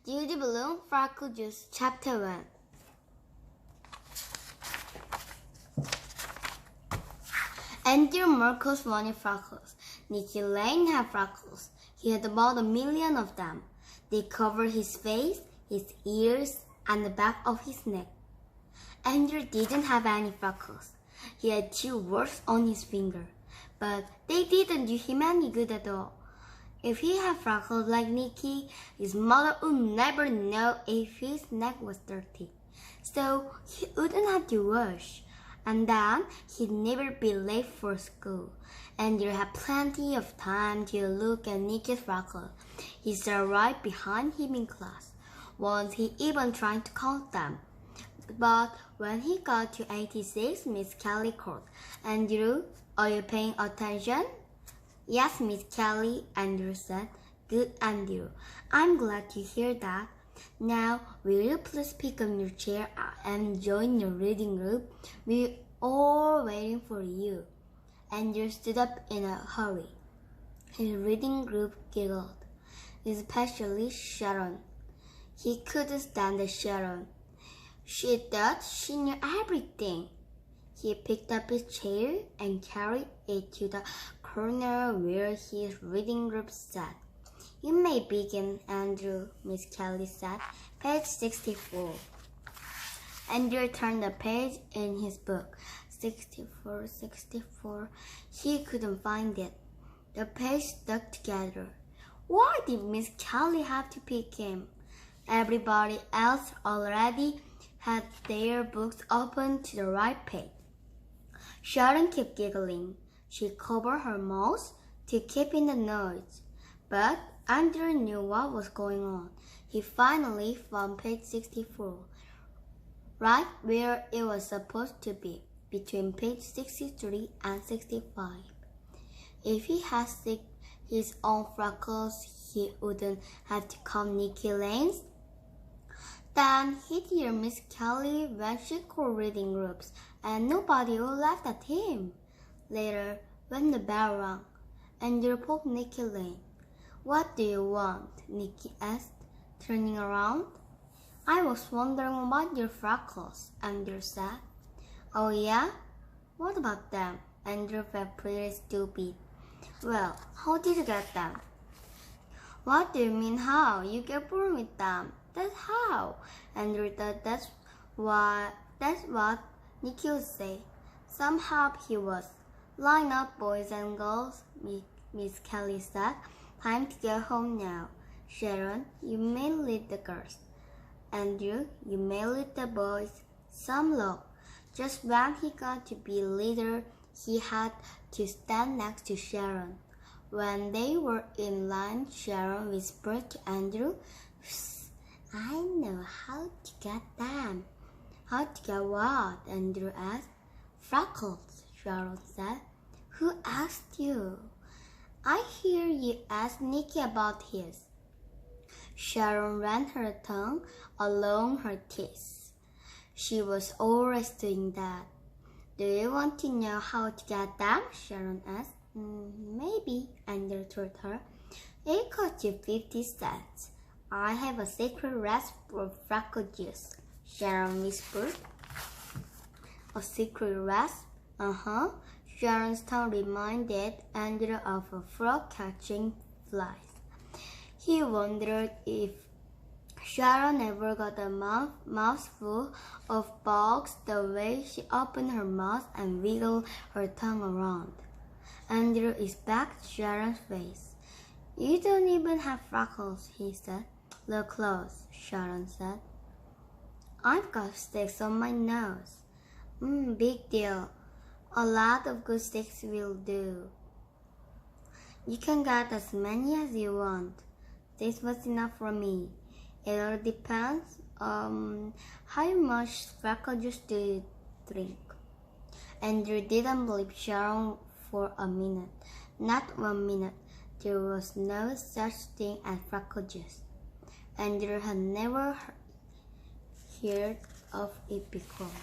JUDYBLUME Freckle Juice Chapter 1. Andrew Marcus wanted freckles. Nicky Lane had freckles. He had about 1 million of them. They covered his face, his ears, and the back of his neck. Andrew didn't have any freckles. He had 2 warts on his finger, but they didn't do him any good at all. If he had freckles like Nicky, his mother would never know if his neck was dirty, so he wouldn't have to wash. And then he'd never be late for school. Andrew had plenty of time to look at Nicky's freckles. He sat right behind him in class. Once he even tried to count them. But when he got to 86, Miss Kelly called, "Andrew, are you paying attention?" "Yes, Miss Kelly," Andrew said. "Good, Andrew. I'm glad to hear that. Now, will you please pick up your chair and join your reading group? We're all waiting for you." Andrew stood up in a hurry. His reading group giggled, especially Sharon. He couldn't stand Sharon. She thought she knew everything. He picked up his chair and carried it to the corner where his reading group sat. "You may begin, Andrew," Miss Kelly said. "Page 64. Andrew turned the page in his book. 64. He couldn't find it. The page stuck together. Why did Miss Kelly have to pick him? Everybody else already had their books open to the right page. Sharon kept giggling. She covered her mouth to keep in the noise. But Andrew knew what was going on. He finally found page 64, right where it was supposed to be, between page 63 and 65. If he had his own freckles, he wouldn't have to come Nicky Lane's. Then he'd hear Miss Kelly when she called reading groups, and nobody would laugh at him. Later, when the bell rang, Andrew poked Nicky Lane. "What do you want?" Nicky asked, turning around. "I was wondering about your freckles," Andrew said. "Oh yeah? What about them?" Andrew felt pretty stupid. "Well, how did you get them?" "What do you mean how? You get born with them. That's how." Andrew thought that's what Nicky would say. Somehow he was. "Line up, boys and girls," Miss Kelly said. "Time to go home now. Sharon, you may lead the girls. Andrew, you may lead the boys." Some luck. Just when he got to be leader, he had to stand next to Sharon. When they were in line, Sharon whispered to Andrew, "I know how to get them." "How to get what?" Andrew asked. "Freckles," Sharon said. "Who asked you?" "I hear you asked Nicky about his." Sharon ran her tongue along her teeth. She was always doing that. "Do you want to know how to get them?" Sharon asked. Maybe," Andrew told her. "It costs you 50 cents. I have a secret recipe for freckle juice," Sharon whispered. "A secret recipe?" Sharon's tongue reminded Andrew of a frog catching flies. He wondered if Sharon ever got a mouthful of bugs the way she opened her mouth and wiggled her tongue around. Andrew inspected Sharon's face. "You don't even have freckles," he said. "Look close," Sharon said. "I've got sticks on my nose." Big deal. A lot of good sticks will do. You can get as many as you want. This was enough for me. It all depends how much freckle juice do you drink. Andrew didn't believe Sharon for a minute. Not 1 minute. There was no such thing as freckle juice. Andrew had never heard of it before.